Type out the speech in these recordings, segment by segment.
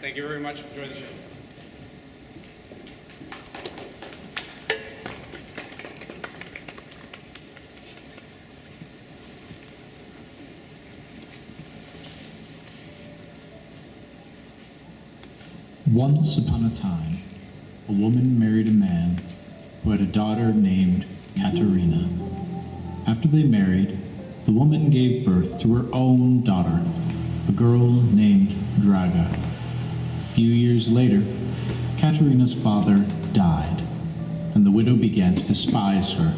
Thank you very much. Enjoy the show. Once upon a time, a woman married a man who had a daughter named Katerina. After they married, the woman gave birth to her own daughter, a girl named Draga. A few years later, Katerina's father died, and the widow began to despise her.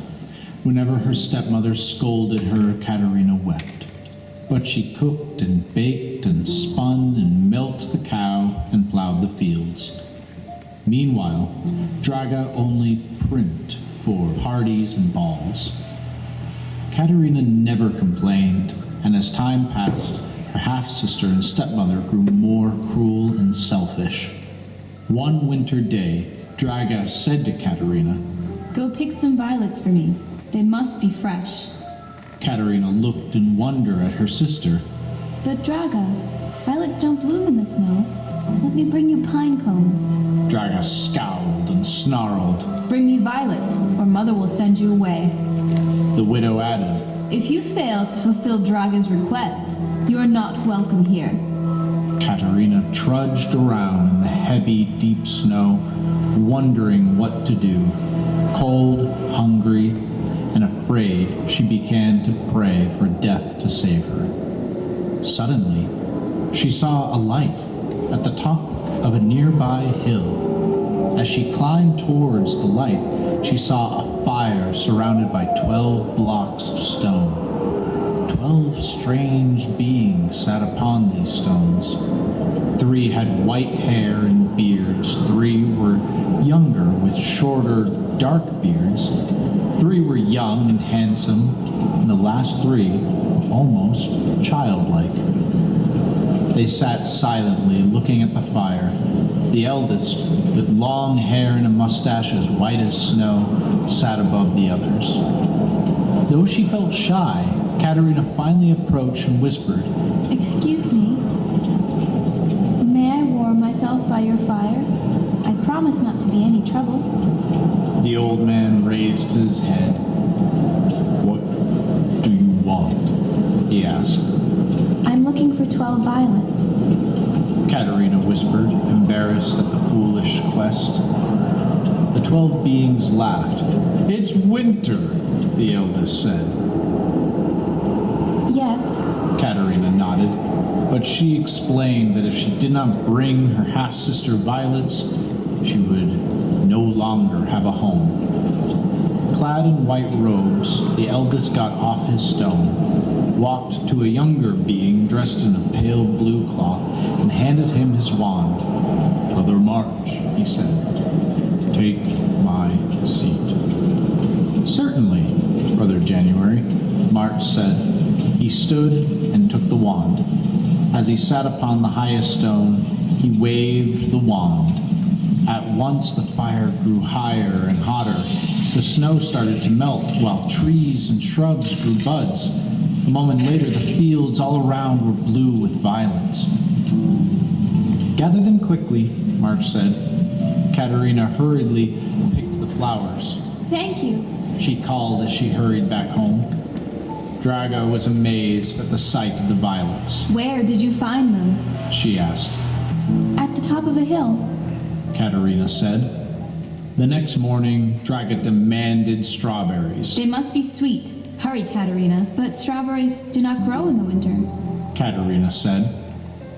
Whenever her stepmother scolded her, Katerina wept. But she cooked and baked and spun and milked the cow and plowed the fields. Meanwhile, Draga only primped for parties and balls. Katerina never complained, and as time passed, her half-sister and stepmother grew more cruel and selfish. One winter day, Draga said to Katerina, "Go pick some violets for me. They must be fresh." Katerina looked in wonder at her sister. "But Draga, violets don't bloom in the snow. Let me bring you pine cones." Draga scowled and snarled. "Bring me violets, or Mother will send you away." The widow added, "If you fail to fulfill Draga's request, you are not welcome here." Katerina trudged around in the heavy, deep snow, wondering what to do. Cold, hungry, and afraid, she began to pray for death to save her. Suddenly, she saw a light at the top of a nearby hill. As she climbed towards the light, she saw a fire surrounded by 12 blocks of stone. 12 strange beings sat upon these stones. 3 had white hair and beards. 3 were younger with shorter, dark beards. 3 were young and handsome, and the last 3 were almost childlike. They sat silently looking at the fire. The eldest, with long hair and a mustache as white as snow, sat above the others. Though she felt shy, Katerina finally approached and whispered, "Excuse me. May I warm myself by your fire? I promise not to be any trouble." The old man raised his head. "What do you want?" he asked. "I'm looking for 12 violets." Katerina whispered, embarrassed at the foolish quest. The 12 beings laughed. "It's winter," the eldest said. "Yes." Katerina nodded, but she explained that if she did not bring her half-sister violets, she would no longer have a home. Clad in white robes, the eldest got off his stone, walked to a younger being dressed in a pale blue cloth, and handed him his wand. "Brother March," he said, "take my seat." "Certainly, Brother January," March said. He stood and took the wand. As he sat upon the highest stone, he waved the wand. At once the fire grew higher and hotter. The snow started to melt, while trees and shrubs grew buds. A moment later, the fields all around were blue with violets. "Gather them quickly," March said. Katerina hurriedly picked the flowers. "Thank you." She called as she hurried back home. Draga was amazed at the sight of the violets. "Where did you find them?" She asked. "At the top of a hill." Katerina said. The next morning, Draga demanded strawberries. "They must be sweet. Hurry, Katerina. But strawberries do not grow in the winter." Katerina said.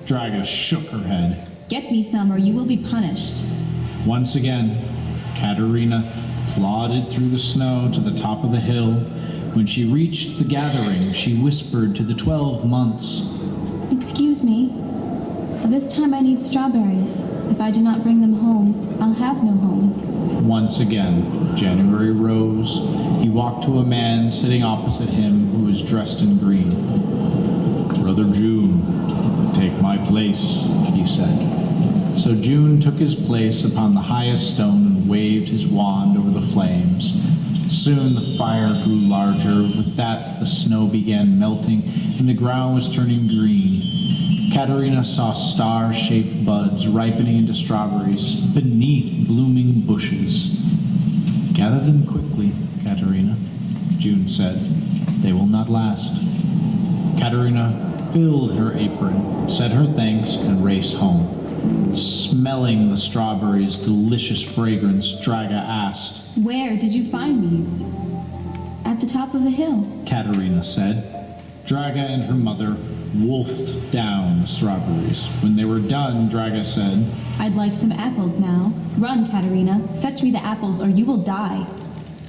Draga shook her head. "Get me some or you will be punished." Once again, Katerina plodded through the snow to the top of the hill. When she reached the gathering, she whispered to the 12 months, "Excuse me. This time I need strawberries. If I do not bring them home, I'll have no home." Once again, January rose. He walked to a man sitting opposite him who was dressed in green. "Brother June, take my place," he said. So June took his place upon the highest stone and waved his wand over the flames. Soon the fire grew larger. With that, the snow began melting, and the ground was turning green. Katerina saw star-shaped buds ripening into strawberries beneath blooming bushes. "Gather them quickly, Katerina," June said. "They will not last." Katerina filled her apron, said her thanks, and raced home. Smelling the strawberries' delicious fragrance, Draga asked. "Where did you find these?" "At the top of a hill." Katerina said. Draga and her mother wolfed down the strawberries. When they were done, Draga said, "I'd like some apples now. Run, Katerina. Fetch me the apples or you will die."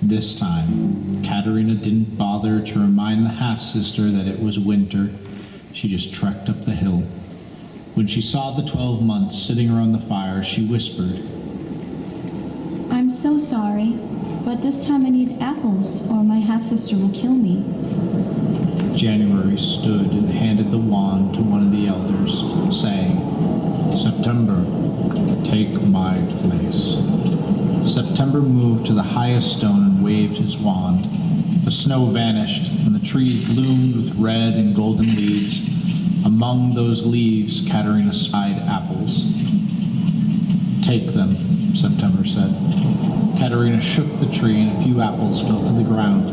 This time, Katerina didn't bother to remind the half-sister that it was winter. She just trekked up the hill. When she saw the 12 months sitting around the fire, she whispered, "I'm so sorry, but this time I need apples or my half-sister will kill me." January stood and handed the wand to one of the elders, saying, "September, take my place." September moved to the highest stone and waved his wand. The snow vanished, and the trees bloomed with red and golden leaves. Among those leaves, Katerina spied apples. "Take them," September said. Katerina shook the tree, and a few apples fell to the ground.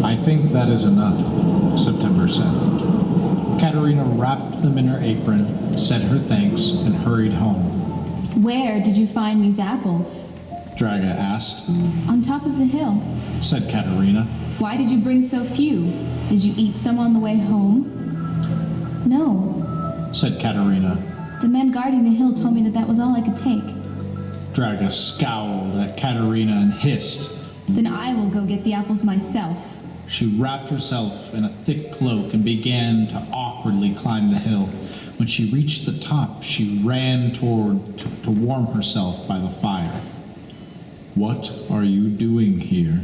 "I think that is enough," September said. Katerina wrapped them in her apron, said her thanks, and hurried home. "Where did you find these apples?" Draga asked. "On top of the hill." Said Katerina. "Why did you bring so few? Did you eat some on the way home?" "No. Said Katerina. The men guarding the hill told me that was all I could take." Draga scowled at Katerina and hissed. "Then I will go get the apples myself." She wrapped herself in a thick cloak and began to awkwardly climb the hill. When she reached the top, she ran toward to warm herself by the fire. "What are you doing here?"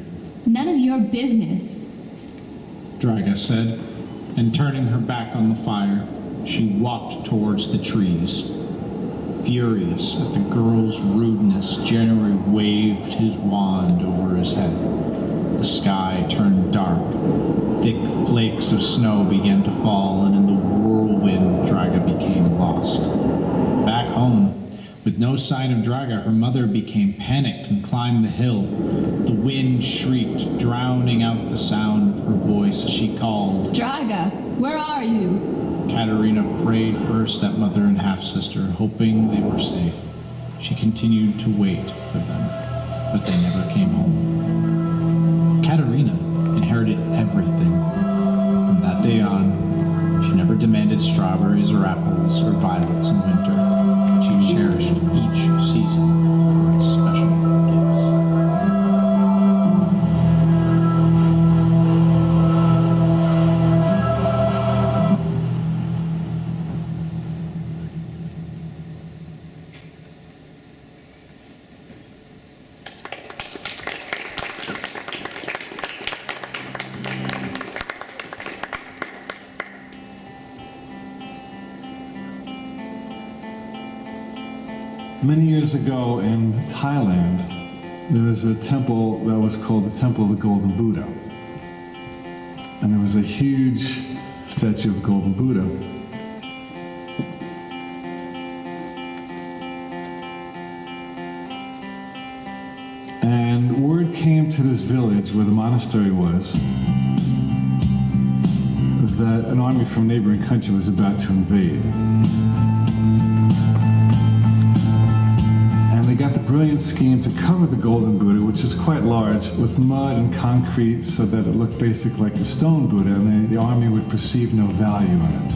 "None of your business." Draga said, and turning her back on the fire, she walked towards the trees. Furious at the girl's rudeness, January waved his wand over his head. The sky turned dark. Thick flakes of snow began to fall, and in the whirlwind, Draga became lost. Back home, with no sign of Draga, her mother became panicked and climbed the hill. The wind shrieked, drowning out the sound of her voice as she called, "Draga, where are you?" Katerina prayed for her stepmother and half-sister, hoping they were safe. She continued to wait for them, but they never came home. Katerina inherited everything. From that day on, she never demanded strawberries or apples or violets in winter. She cherished each season for its special gifts. Many years ago in Thailand, there was a temple that was called the Temple of the Golden Buddha. And there was a huge statue of the Golden Buddha. And word came to this village where the monastery was that an army from a neighboring country was about to invade. They got the brilliant scheme to cover the Golden Buddha, which is quite large, with mud and concrete so that it looked basically like a stone Buddha, and the army would perceive no value in it.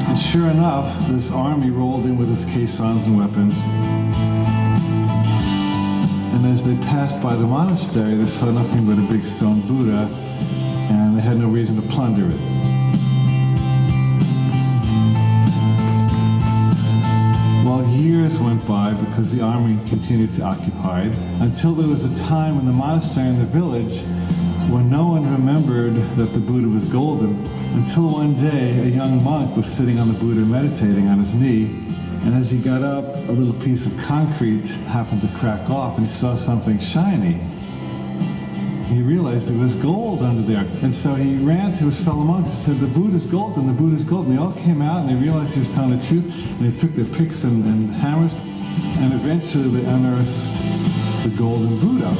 And sure enough, this army rolled in with its caissons and weapons. And as they passed by the monastery, they saw nothing but a big stone Buddha, and they had no reason to plunder it. Well, years went by because the army continued to occupy it, until there was a time in the monastery in the village when no one remembered that the Buddha was golden, until one day a young monk was sitting on the Buddha meditating on his knee, And as he got up, a little piece of concrete happened to crack off, and he saw something shiny. He realized there was gold under there. And so he ran to his fellow monks and said, "The Buddha's golden, the Buddha's golden." They all came out and they realized he was telling the truth, and they took their picks and hammers, and eventually they unearthed the golden Buddha.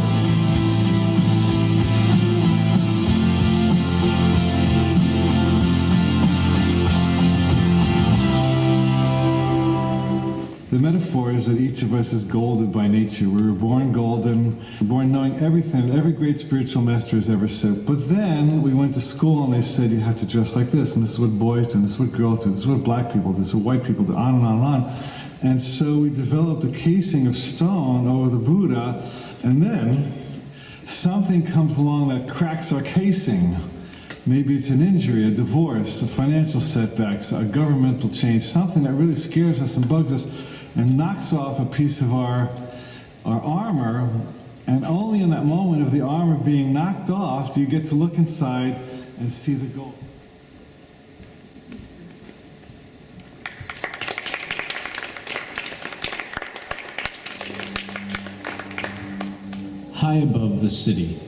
The metaphor is that each of us is golden by nature. We were born golden, born knowing everything every great spiritual master has ever said. But then we went to school and they said you have to dress like this, and this is what boys do, and this is what girls do, this is what black people do, this is what white people do, on and on and on. And so we developed a casing of stone over the Buddha, and then something comes along that cracks our casing. Maybe it's an injury, a divorce, a financial setback, a governmental change, something that really scares us and bugs us, and knocks off a piece of our armor, and only in that moment of the armor being knocked off do you get to look inside and see the gold. High above the city,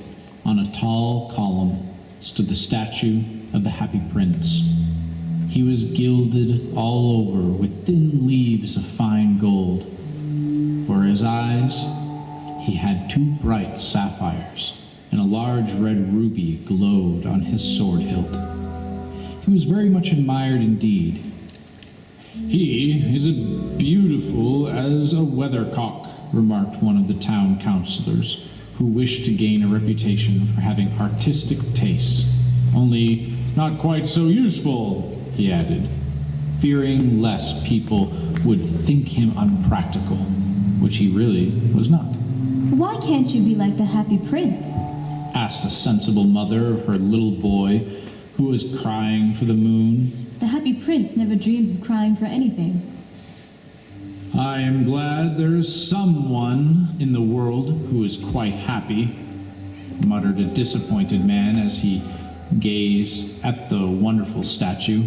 on a tall column, stood the statue of the Happy Prince. He was gilded all over with thin leaves of fine gold. For his eyes, he had 2 bright sapphires, and a large red ruby glowed on his sword hilt. He was very much admired indeed. "He is as beautiful as a weathercock," remarked one of the town councilors, who wished to gain a reputation for having artistic taste. "Only not quite so useful," he added, fearing lest people would think him unpractical, which he really was not. Why can't you be like the Happy Prince? Asked a sensible mother of her little boy who was crying for the moon. The Happy Prince never dreams of crying for anything. "I am glad there is someone in the world who is quite happy," muttered a disappointed man as he gazed at the wonderful statue.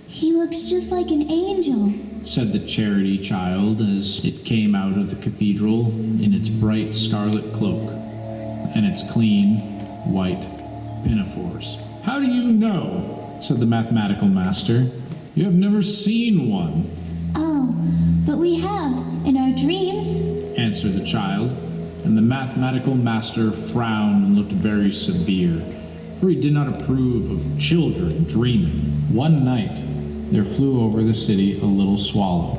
He looks just like an angel, said the charity child as it came out of the cathedral in its bright scarlet cloak and its clean white pinafores. "How do you know?" said the mathematical master. "You have never seen one." Oh, but we have, in our dreams, answered the child, and the mathematical master frowned and looked very severe, for he did not approve of children dreaming. One night, there flew over the city a little swallow.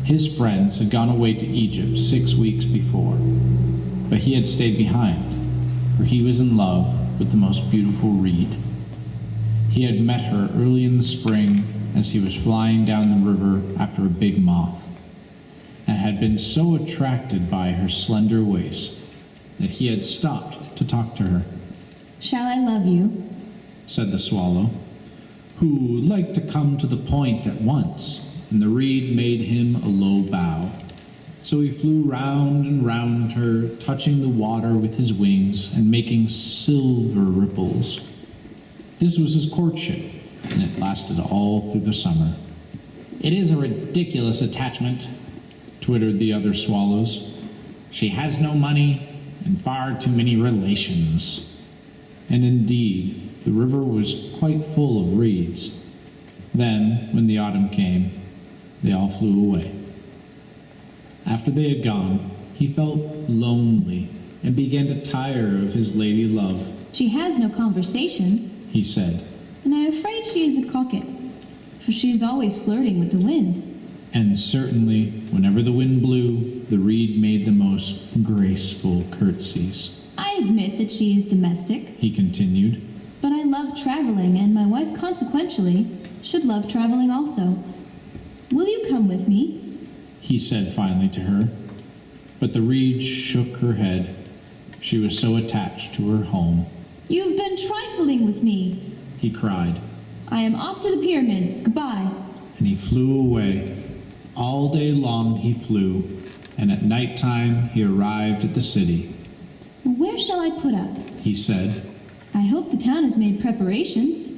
His friends had gone away to Egypt 6 weeks before, but he had stayed behind, for he was in love with the most beautiful reed. He had met her early in the spring as he was flying down the river after a big moth, and had been so attracted by her slender waist that he had stopped to talk to her. "Shall I love you?" said the swallow, who liked to come to the point at once, and the reed made him a low bow. So he flew round and round her, touching the water with his wings and making silver ripples. This was his courtship, and it lasted all through the summer. "It is a ridiculous attachment," twittered the other swallows. "She has no money and far too many relations." And indeed, the river was quite full of reeds. Then, when the autumn came, they all flew away. After they had gone, he felt lonely and began to tire of his lady love. "She has no conversation," he said, "and I am afraid she is a coquette, for she is always flirting with the wind." and certainly, whenever the wind blew, the reed made the most graceful curtsies. "I admit that she is domestic, He continued, but I love traveling, and my wife consequentially should love traveling also. Will you come with me?" he said finally to her. But the reed shook her head. She was so attached to her home. "You've been trifling with me." He cried, "I am off to the pyramids. Goodbye." and he flew away. All day long he flew, and at night time he arrived at the city. "Where shall I put up?" He said. "I hope the town has made preparations."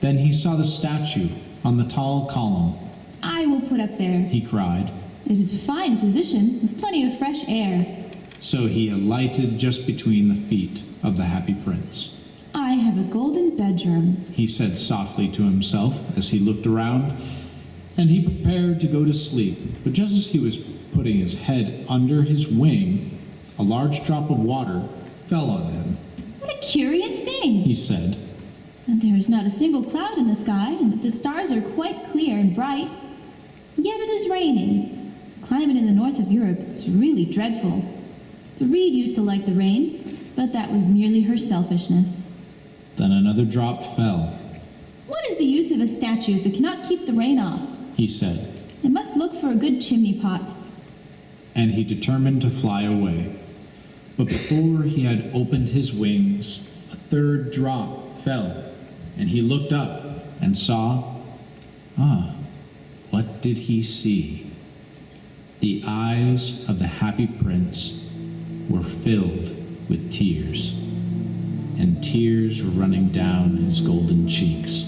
Then he saw the statue on the tall column. "I will put put up there. he cried. It is a fine position, with plenty of fresh air. So he alighted just between the feet of the happy prince. I have a golden bedroom. He said softly to himself as he looked around, and he prepared to go to sleep. But just as he was putting his head under his wing, a large drop of water fell on him. What a curious thing! He said, And there is not a single cloud in the sky, and the stars are quite clear and bright. Yet it is raining. The climate in the north of Europe is really dreadful. The reed used to like the rain, but that was merely her selfishness. Then another drop fell. What is the use of a statue if it cannot keep the rain off? He said, I must look for a good chimney pot. and he determined to fly away. But before he had opened his wings, a third drop fell, and he looked up and saw, what did he see? The eyes of the happy prince were filled with tears, and tears were running down his golden cheeks.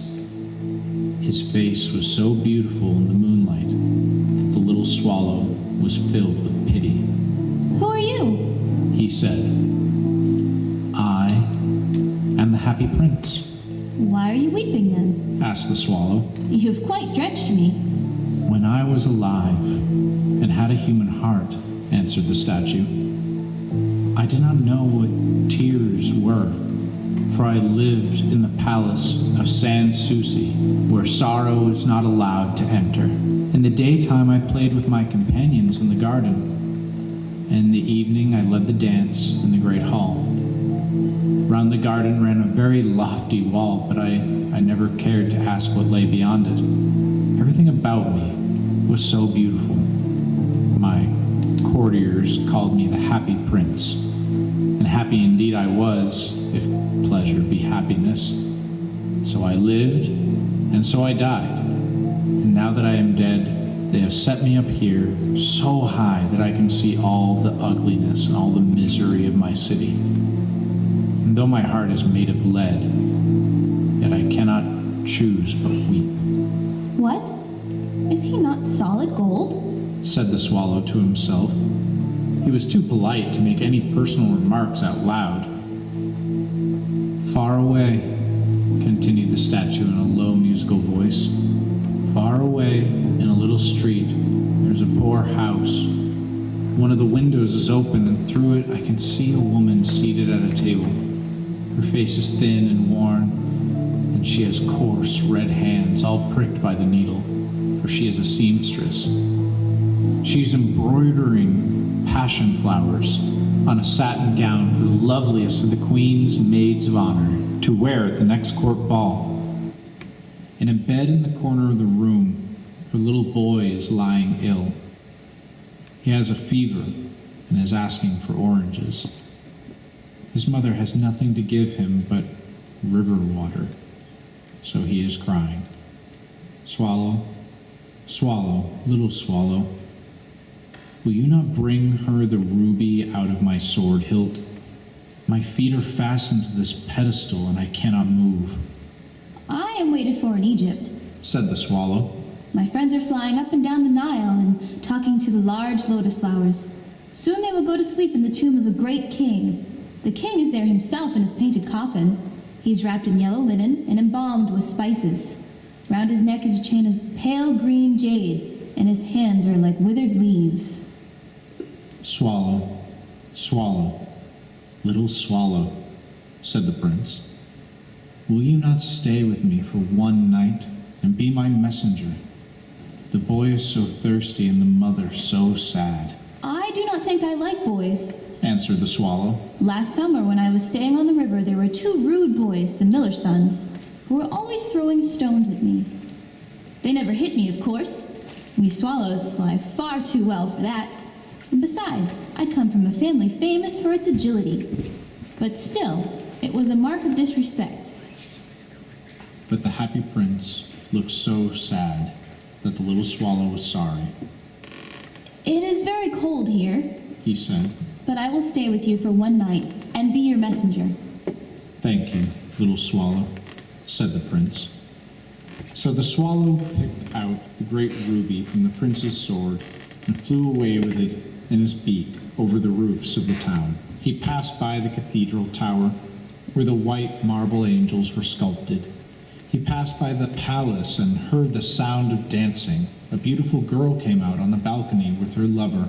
His face was so beautiful in the moonlight that the little swallow was filled with pity. Who are you? He said, I am the happy prince. Why are you weeping then? Asked the swallow. You have quite drenched me. When I was alive and had a human heart, answered the statue, I did not know what tears were, for I lived in the palace of Sans Souci, where sorrow is not allowed to enter. In the daytime I played with my companions in the garden, and in the evening I led the dance in the great hall. Round the garden ran a very lofty wall, but I never cared to ask what lay beyond it. Everything about me was so beautiful. My courtiers called me the happy prince, and happy indeed I was, if pleasure be happiness. So I lived, and so I died. And now that I am dead, they have set me up here so high that I can see all the ugliness and all the misery of my city. And though my heart is made of lead, yet I cannot choose but weep. What? Is he not solid gold? Said the swallow to himself. He was too polite to make any personal remarks out loud. Far away, continued the statue in a low musical voice, far away in a little street, there's a poor house. One of the windows is open, and through it I can see a woman seated at a table. Her face is thin and worn, and she has coarse red hands, all pricked by the needle, for she is a seamstress. She is embroidering passion flowers on a satin gown for the loveliest of the Queen's maids of honor to wear at the next court ball. In a bed in the corner of the room, her little boy is lying ill. He has a fever and is asking for oranges. His mother has nothing to give him but river water, so he is crying. Swallow, swallow, little swallow, will you not bring her the ruby out of my sword hilt? My feet are fastened to this pedestal, and I cannot move. I am waited for in Egypt, said the swallow. My friends are flying up and down the Nile and talking to the large lotus flowers. Soon they will go to sleep in the tomb of the great king. The king is there himself in his painted coffin. He's wrapped in yellow linen and embalmed with spices. Round his neck is a chain of pale green jade, and his hands are like withered leaves. Swallow, swallow, little swallow, said the prince. Will you not stay with me for one night and be my messenger? The boy is so thirsty and the mother so sad. I do not think I like boys, answered the swallow. Last summer when I was staying on the river, there were 2 rude boys, the miller's sons, who were always throwing stones at me. They never hit me, of course. We swallows fly far too well for that. And besides, I come from a family famous for its agility. But still, it was a mark of disrespect. But the happy prince looked so sad that the little swallow was sorry. It is very cold here, He said, but I will stay with you for one night and be your messenger. Thank you, little swallow, said the prince. So the swallow picked out the great ruby from the prince's sword and flew away with it in his beak over the roofs of the town. He passed by the cathedral tower where the white marble angels were sculpted. He passed by the palace and heard the sound of dancing. A beautiful girl came out on the balcony with her lover.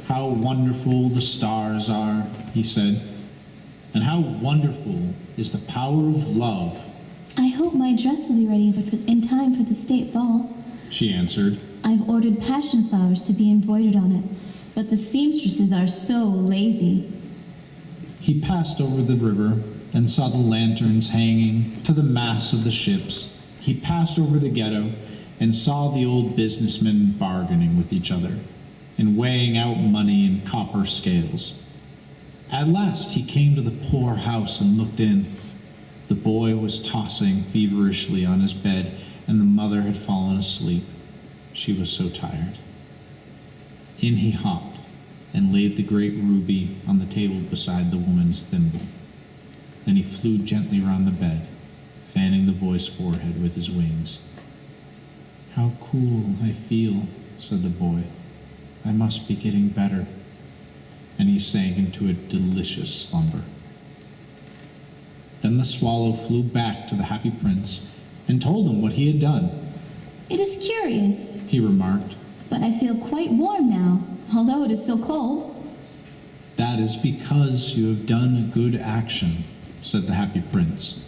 "How wonderful the stars are," he said, "and how wonderful is the power of love." I hope my dress will be ready in time for the state ball. She answered. I've ordered passion flowers to be embroidered on it, but the seamstresses are so lazy. He passed over the river and saw the lanterns hanging to the masts of the ships. He passed over the ghetto and saw the old businessmen bargaining with each other and weighing out money in copper scales. At last he came to the poor house and looked in. The boy was tossing feverishly on his bed, and the mother had fallen asleep. She was so tired. In he hopped and laid the great ruby on the table beside the woman's thimble. Then he flew gently round the bed, fanning the boy's forehead with his wings. "How cool I feel," said the boy. "I must be getting better." And he sank into a delicious slumber. Then the swallow flew back to the happy prince and told him what he had done. It is curious, He remarked, but I feel quite warm now, although it is so cold. "That is because you have done a good action," said the happy prince.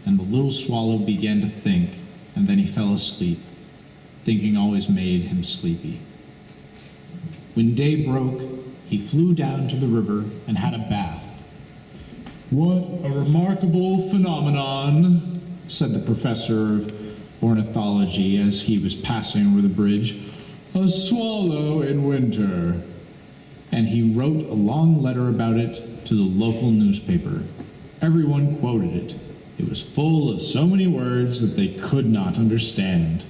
And the little swallow began to think, and then he fell asleep. Thinking always made him sleepy. When day broke, he flew down to the river and had a bath. "What a remarkable phenomenon," said the professor of ornithology as he was passing over the bridge. "A swallow in winter." And he wrote a long letter about it to the local newspaper. Everyone quoted it. It was full of so many words that they could not understand.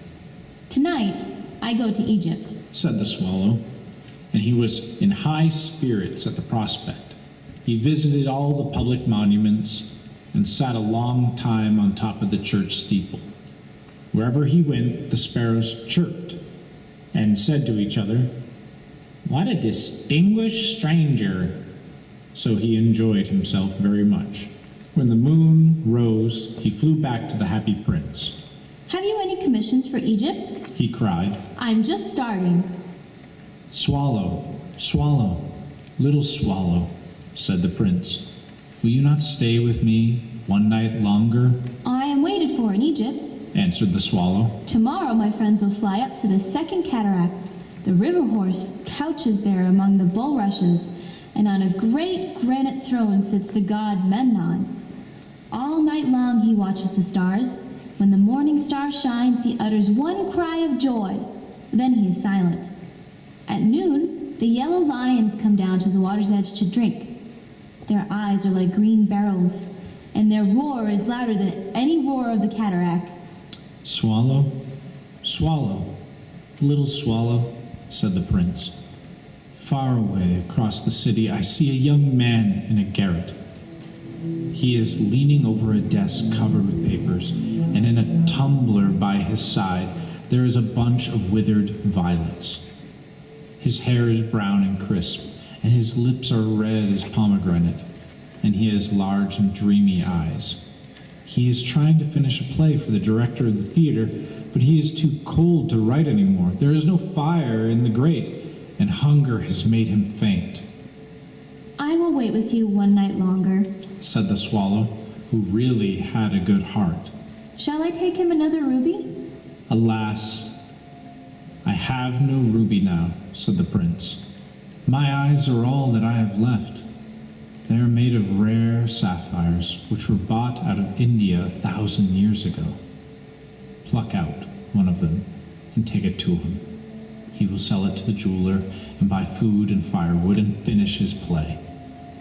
Tonight, I go to Egypt. Said the swallow, and he was in high spirits at the prospect. He visited all the public monuments and sat a long time on top of the church steeple. Wherever he went, the sparrows chirped and said to each other, "What a distinguished stranger!" So he enjoyed himself very much. When the moon rose, he flew back to the happy prince. Have you any commissions for Egypt? He cried, I'm just starting. "Swallow, swallow, little swallow," said the prince, "will you not stay with me one night longer?" I am waited for in Egypt. Answered the swallow. Tomorrow my friends will fly up to the second cataract. The river horse couches there among the bulrushes, and on a great granite throne sits the god Memnon. All night long he watches the stars. When the morning star shines, he utters one cry of joy. Then he is silent. At noon, the yellow lions come down to the water's edge to drink. Their eyes are like green beryls, and their roar is louder than any roar of the cataract. "Swallow, swallow, little swallow," said the prince. "Far away across the city I see a young man in a garret. He is leaning over a desk covered with papers, and in a tumbler by his side there is a bunch of withered violets. His hair is brown and crisp, and his lips are red as pomegranate, and he has large and dreamy eyes. He is trying to finish a play for the director of the theater, but he is too cold to write any more. There is no fire in the grate, and hunger has made him faint." I will wait with you one night longer. Said the swallow, who really had a good heart. Shall I take him another ruby? "Alas, I have no ruby now," said the prince. "My eyes are all that I have left. They are made of rare sapphires, which were bought out of India 1,000 years ago. Pluck out one of them and take it to him. He will sell it to the jeweler and buy food and firewood and finish his play."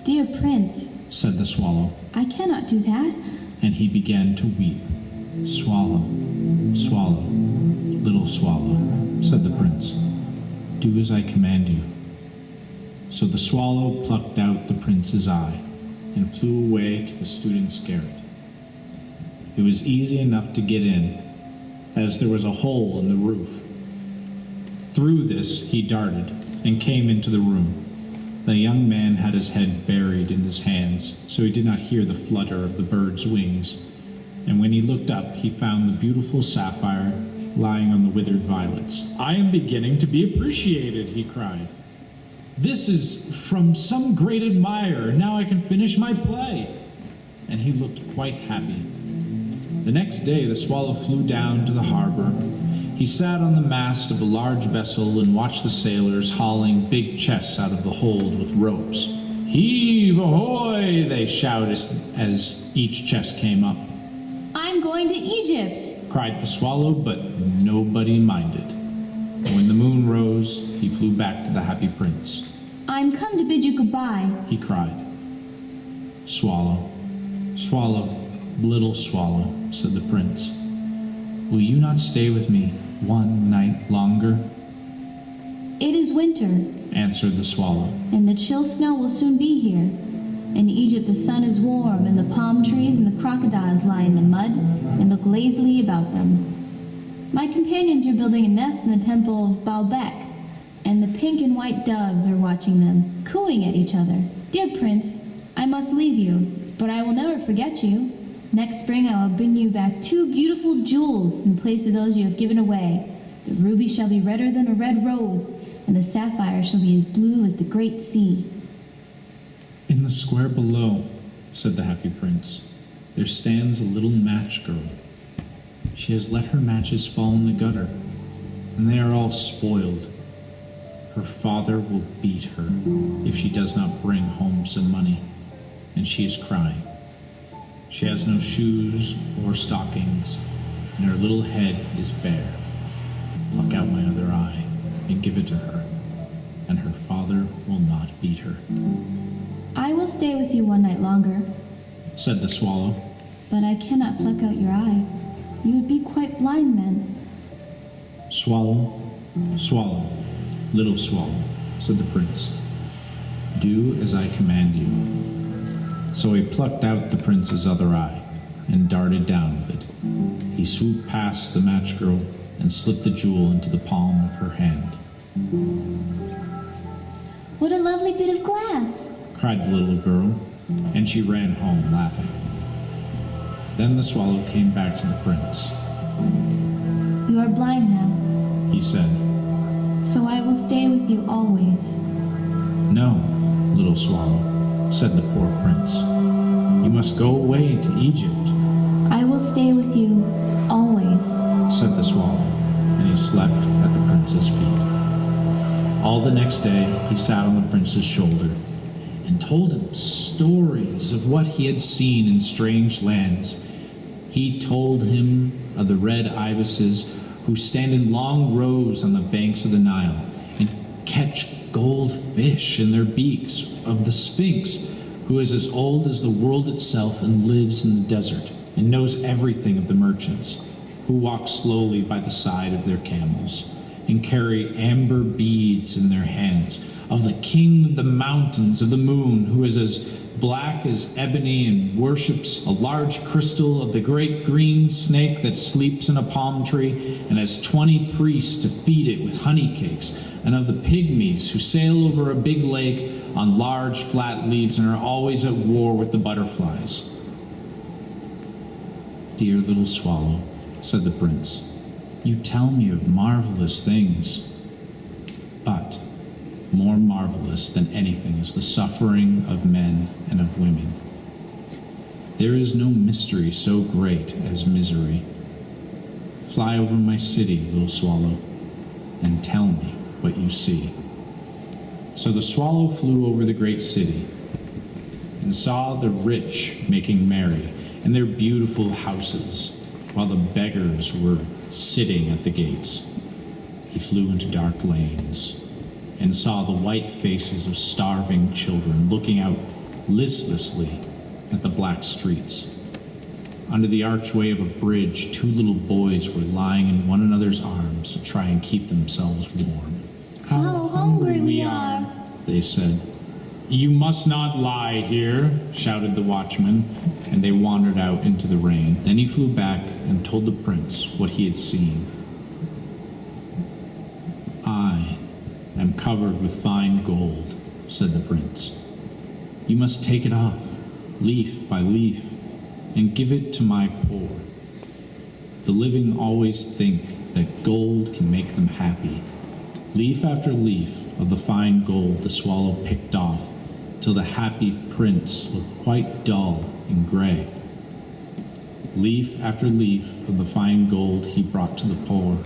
Dear prince, Said the swallow, I cannot do that. and he began to weep. "Swallow, swallow, little swallow," said the prince. "Do as I command you." So the swallow plucked out the prince's eye and flew away to the student's garret. It was easy enough to get in, as there was a hole in the roof. Through this he darted, and came into the room. The young man had his head buried in his hands, so he did not hear the flutter of the bird's wings, and when he looked up, he found the beautiful sapphire lying on the withered violets. "I am beginning to be appreciated," he cried. "This is from some great admirer. Now I can finish my play." And he looked quite happy. The next day the swallow flew down to the harbor. He sat on the mast of a large vessel and watched the sailors hauling big chests out of the hold with ropes. "Heave ahoy!" they shouted as each chest came up. I'm going to Egypt. Cried the swallow, but nobody minded. When the moon rose, he flew back to the happy prince. I'm come to bid you goodbye. He cried. "Swallow, swallow, little swallow," said the prince, "will you not stay with me one night longer?" It is winter, Answered the swallow. and the chill snow will soon be here. In Egypt the sun is warm, and the palm trees and the crocodiles lie in the mud and look lazily about them. My companions are building a nest in the temple of Baalbek, and the pink and white doves are watching them, cooing at each other. Dear prince, I must leave you, but I will never forget you. Next spring I will bring you back 2 beautiful jewels in place of those you have given away. The ruby shall be redder than a red rose, and the sapphire shall be as blue as the great sea. "In the square below," said the happy prince, "there stands a little match girl. She has let her matches fall in the gutter, and they are all spoiled. Her father will beat her if she does not bring home some money, and she is crying. She has no shoes or stockings, and her little head is bare. Pluck out my other eye and give it to her, and her father will not beat her." I will stay with you one night longer, Said the swallow. but I cannot pluck out your eye. You would be quite blind then. "Swallow, swallow, little swallow," said the prince. "Do as I command you." So he plucked out the prince's other eye and darted down with it. He swooped past the match girl and slipped the jewel into the palm of her hand. What a lovely bit of glass! Cried the little girl, and she ran home laughing. Then the swallow came back to the prince. You are blind now, He said, so I will stay with you always. "No, little swallow," said the poor prince. "You must go away to Egypt," I will stay with you always. said the swallow, and he slept at the prince's feet. All the next day he sat on the prince's shoulder and told him stories of what he had seen in strange lands. He told him of the red ibises who stand in long rows on the banks of the Nile and catch gold fish in their beaks, of the Sphinx, who is as old as the world itself and lives in the desert and knows everything of the merchants, who walk slowly by the side of their camels and carry amber beads in their hands, of the king of the mountains of the moon, who is as black as ebony and worships a large crystal, of the great green snake that sleeps in a palm tree and has 20 priests to feed it with honey cakes, and of the pygmies who sail over a big lake on large flat leaves and are always at war with the butterflies. "Dear little swallow," said the prince, "you tell me of marvelous things, but more marvelous than anything is the suffering of men and of women. There is no mystery so great as misery. Fly over my city, little swallow, and tell me what you see." So the swallow flew over the great city and saw the rich making merry in their beautiful houses, while the beggars were sitting at the gates. He flew into dark lanes and saw the white faces of starving children looking out listlessly at the black streets. Under the archway of a bridge, 2 little boys were lying in one another's arms to try and keep themselves warm. How hungry we are, they said. "You must not lie here," shouted the watchman, and they wandered out into the rain. Then he flew back and told the prince what he had seen. "I am covered with fine gold," said the prince. "You must take it off, leaf by leaf, and give it to my poor. The living always think that gold can make them happy." Leaf after leaf of the fine gold the swallow picked off, till the happy prince looked quite dull and gray. Leaf after leaf of the fine gold he brought to the poor,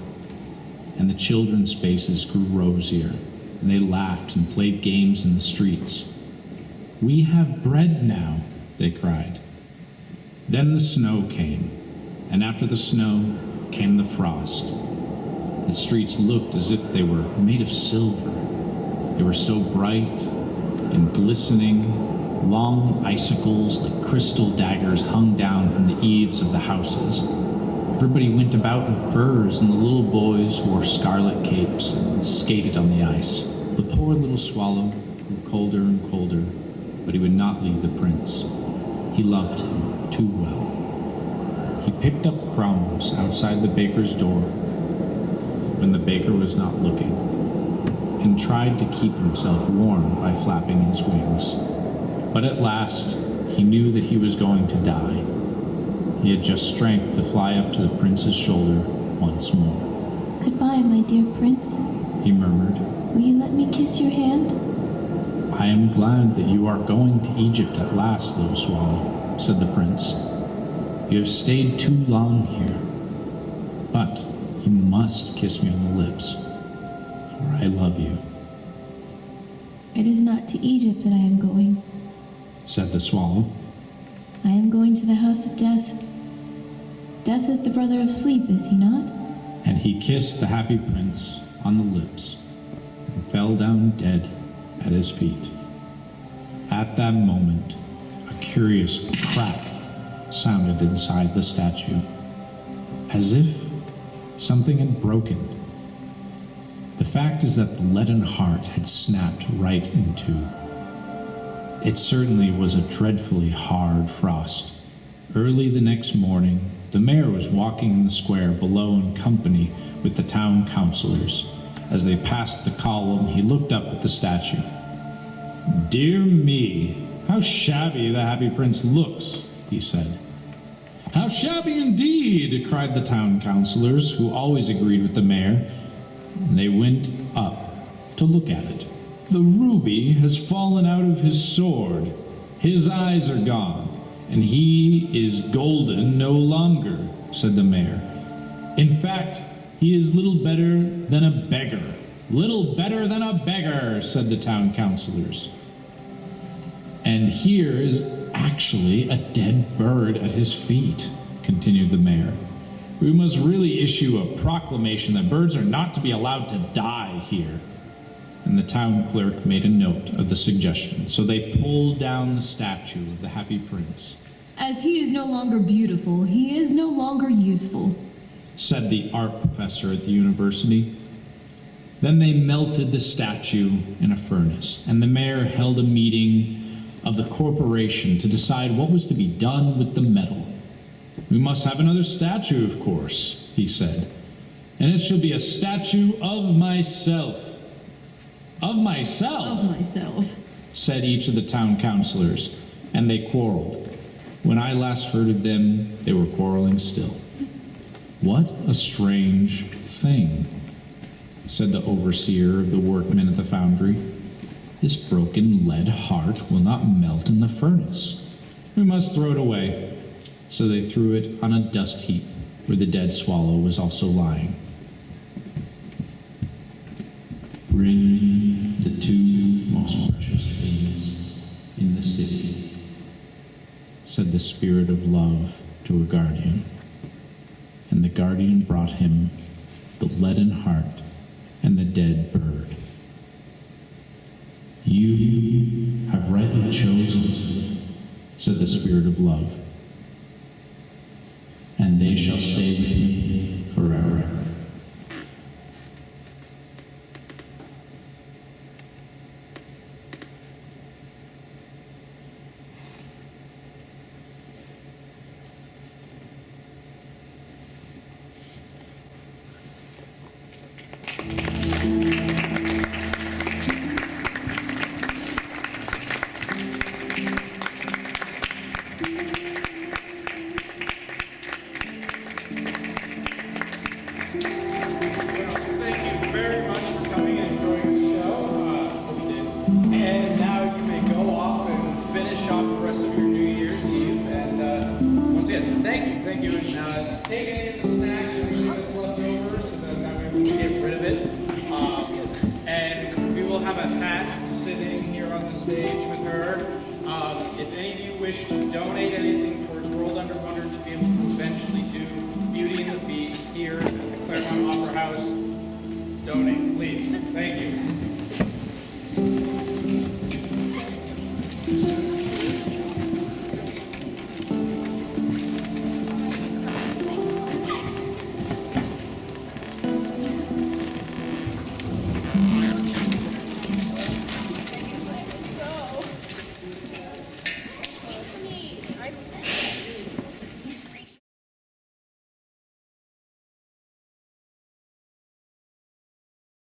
and the children's faces grew rosier, and they laughed and played games in the streets. "We have bread now," they cried. Then the snow came, and after the snow came the frost. The streets looked as if they were made of silver. They were so bright and glistening. Long icicles like crystal daggers hung down from the eaves of the houses. Everybody went about in furs, and the little boys wore scarlet capes and skated on the ice. The poor little swallow grew colder and colder, but he would not leave the prince. He loved him too well. He picked up crumbs outside the baker's door when the baker was not looking, and tried to keep himself warm by flapping his wings. But at last, he knew that he was going to die. He had just strength to fly up to the prince's shoulder once more. "Goodbye, my dear prince. He murmured, Will you let me kiss your hand?" "I am glad that you are going to Egypt at last, little swallow," said the prince. "You have stayed too long here. But you must kiss me on the lips, for I love you," "It is not to Egypt that I am going. said the swallow. I am going to the house of death. Death is the brother of sleep, is he not?" And he kissed the happy prince on the lips and fell down dead at his feet. At that moment, a curious crack sounded inside the statue, as if something had broken. The fact is that the leaden heart had snapped right in two. It certainly was a dreadfully hard frost. Early the next morning, the mayor was walking in the square below in company with the town councilors. As they passed the column, he looked up at the statue. "Dear me, how shabby the happy prince looks," he said. "How shabby indeed," cried the town councilors, who always agreed with the mayor. They went up to look at it. "The ruby has fallen out of his sword. His eyes are gone, and he is golden no longer," said the mayor. "In fact, he is little better than a beggar." "Little better than a beggar," said the town councilors. "And here is actually a dead bird at his feet," continued the mayor. "We must really issue a proclamation that birds are not to be allowed to die here." And the town clerk made a note of the suggestion. So they pulled down the statue of the happy prince. "As he is no longer beautiful, he is no longer useful," said the art professor at the university. Then they melted the statue in a furnace, and the mayor held a meeting of the corporation to decide what was to be done with the metal. "We must have another statue, of course," he said, "and it shall be a statue of myself." "Of myself?" of myself. said each of the town councilors, and they quarreled. When I last heard of them, they were quarreling still. "What a strange thing," said the overseer of the workmen at the foundry. "This broken lead heart will not melt in the furnace. We must throw it away." So they threw it on a dust heap where the dead swallow was also lying. "Bring the two most precious things in the city," said the spirit of love to a guardian. And the guardian brought him the leaden heart and the dead bird. "You have rightly chosen," said the spirit of love, "and they shall stay with me forever." take any of the snacks or anything that's left over so that way we can get rid of it. And we will have a hat sitting here on the stage with her. If any of you wish to donate anything towards World Under Wonder to be able to eventually do Beauty and the Beast here at the Claremont Opera House, donate, please. Thank you.